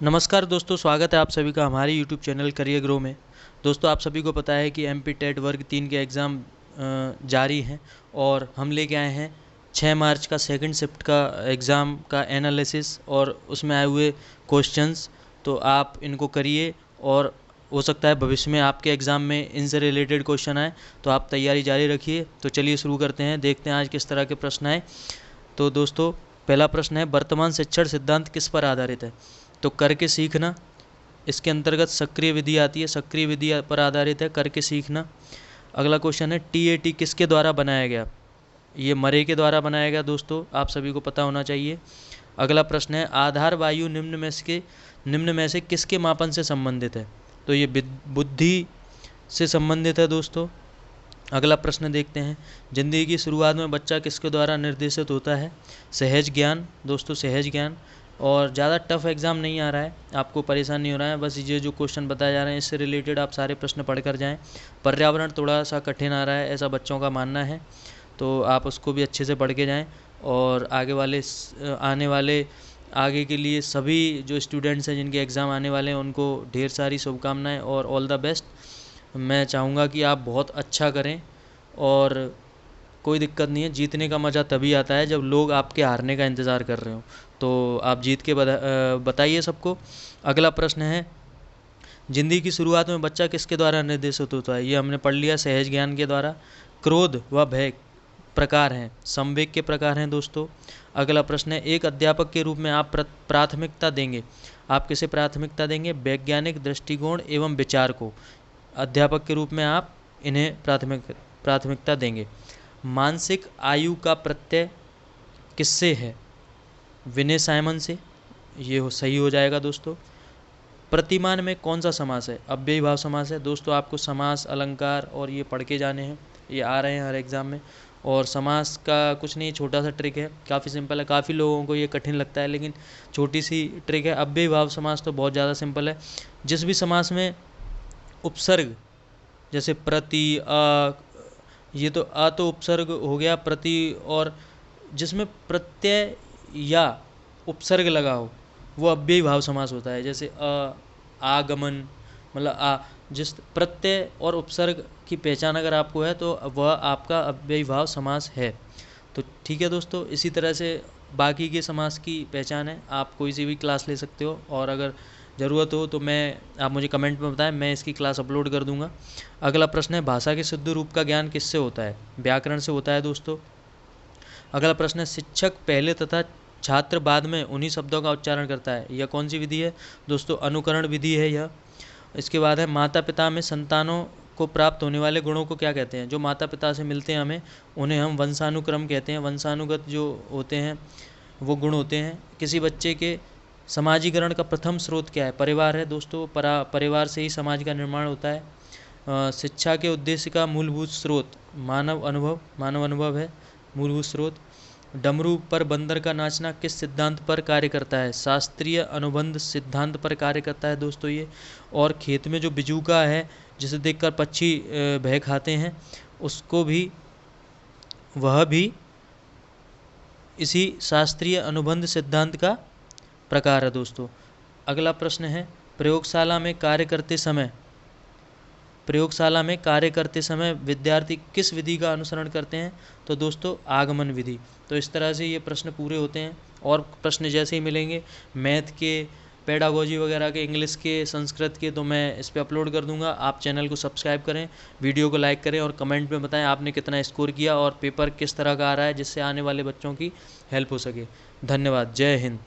नमस्कार दोस्तों, स्वागत है आप सभी का हमारे YouTube चैनल करियर ग्रो में। दोस्तों, आप सभी को पता है कि MP टेट वर्ग 3 के एग्ज़ाम जारी हैं और हम लेके आए हैं 6 मार्च का सेकंड शिफ्ट का एग्ज़ाम का एनालिसिस और उसमें आए हुए क्वेश्चंस। तो आप इनको करिए और हो सकता है भविष्य में आपके एग्ज़ाम में इनसे रिलेटेड क्वेश्चन आए, तो आप तैयारी जारी रखिए। तो चलिए शुरू करते हैं, देखते हैं आज किस तरह के प्रश्न आए। तो दोस्तों, पहला प्रश्न है, वर्तमान शिक्षण सिद्धांत किस पर आधारित है? तो करके सीखना, इसके अंतर्गत सक्रिय विधि आती है, सक्रिय विधि पर आधारित है करके सीखना। अगला क्वेश्चन है, TAT किसके द्वारा बनाया गया? ये मरे के द्वारा बनाया गया दोस्तों, आप सभी को पता होना चाहिए। अगला प्रश्न है, आधार वायु निम्न में से किसके मापन से संबंधित है? तो ये बुद्धि से संबंधित है दोस्तों। अगला प्रश्न देखते हैं, जिंदगी की शुरुआत में बच्चा किसके द्वारा निर्देशित होता है? सहज ज्ञान दोस्तों, सहज ज्ञान। और ज़्यादा टफ एग्ज़ाम नहीं आ रहा है, आपको परेशान नहीं हो रहा है, बस ये जो क्वेश्चन बताए जा रहे हैं इससे रिलेटेड आप सारे प्रश्न पढ़ कर जाएँ। पर्यावरण थोड़ा सा कठिन आ रहा है, ऐसा बच्चों का मानना है, तो आप उसको भी अच्छे से पढ़ के जाएँ। और आने वाले आगे के लिए सभी जो स्टूडेंट्स हैं जिनके एग्ज़ाम आने वाले हैं उनको ढेर सारी शुभकामनाएँ और ऑल द बेस्ट। मैं चाहूँगा कि आप बहुत अच्छा करें और कोई दिक्कत नहीं है, जीतने का मज़ा तभी आता है जब लोग आपके हारने का इंतज़ार कर रहे हो। तो आप जीत के बताइए सबको। अगला प्रश्न है, जिंदगी की शुरुआत में बच्चा किसके द्वारा निर्देशित होता है? ये हमने पढ़ लिया, सहज ज्ञान के द्वारा। क्रोध व भय प्रकार हैं, संवेग के प्रकार हैं दोस्तों। अगला प्रश्न है, एक अध्यापक के रूप में आप प्राथमिकता देंगे, आप किसे प्राथमिकता देंगे? वैज्ञानिक दृष्टिकोण एवं विचार को अध्यापक के रूप में आप इन्हें प्राथमिकता देंगे। मानसिक आयु का प्रत्यय किससे है? विनय साइमन से, ये सही हो जाएगा दोस्तों। प्रतिमान में कौन सा समास है? अव्ययी भाव समास है दोस्तों। आपको समास, अलंकार और ये पढ़ के जाने हैं, ये आ रहे हैं हर एग्ज़ाम में। और समास का कुछ नहीं, छोटा सा ट्रिक है, काफ़ी सिंपल है। काफ़ी लोगों को ये कठिन लगता है, लेकिन छोटी सी ट्रिक है। अव्ययी भाव समास तो बहुत ज़्यादा सिंपल है। जिस भी समास में उपसर्ग, जैसे प्रति, ये तो तो उपसर्ग हो गया, प्रति, और जिसमें प्रत्यय या उपसर्ग लगा हो वो अव्ययी भाव समास होता है। जैसे आगमन, मतलब जिस प्रत्यय और उपसर्ग की पहचान अगर आपको है तो वह आपका अव्ययी भाव समास है। तो ठीक है दोस्तों, इसी तरह से बाकी के समास की पहचान है, आप कोई सी भी क्लास ले सकते हो, और अगर ज़रूरत हो तो आप मुझे कमेंट में बताएं, मैं इसकी क्लास अपलोड कर दूंगा। अगला प्रश्न है, भाषा के शुद्ध रूप का ज्ञान किससे होता है? व्याकरण से होता है दोस्तों। अगला प्रश्न है, शिक्षक पहले तथा छात्र बाद में उन्हीं शब्दों का उच्चारण करता है, यह कौन सी विधि है दोस्तों? अनुकरण विधि है यह। इसके बाद है, माता पिता में संतानों को प्राप्त होने वाले गुणों को क्या कहते हैं? जो माता पिता से मिलते हैं हमें, उन्हें हम वंशानुक्रम कहते हैं। वंशानुगत जो होते हैं वो गुण होते हैं। किसी बच्चे के समाजीकरण का प्रथम स्रोत क्या है? परिवार है दोस्तों। परिवार से ही समाज का निर्माण होता है। शिक्षा के उद्देश्य का मूलभूत स्रोत मानव अनुभव है मूलभूत स्रोत। डमरू पर बंदर का नाचना किस सिद्धांत पर कार्य करता है? शास्त्रीय अनुबंध सिद्धांत पर कार्य करता है दोस्तों ये। और खेत में जो बिजूका है, जिसे देखकर पक्षी भय खाते हैं, उसको भी, वह भी इसी शास्त्रीय अनुबंध सिद्धांत का प्रकार है दोस्तों। अगला प्रश्न है, प्रयोगशाला में कार्य करते समय विद्यार्थी किस विधि का अनुसरण करते हैं? तो दोस्तों, आगमन विधि। तो इस तरह से ये प्रश्न पूरे होते हैं, और प्रश्न जैसे ही मिलेंगे मैथ के, पेडागोजी वगैरह के, इंग्लिश के, संस्कृत के, तो मैं इस पर अपलोड कर दूंगा। आप चैनल को सब्सक्राइब करें, वीडियो को लाइक करें और कमेंट में बताएं आपने कितना स्कोर किया और पेपर किस तरह का आ रहा है, जिससे आने वाले बच्चों की हेल्प हो सके। धन्यवाद। जय हिंद।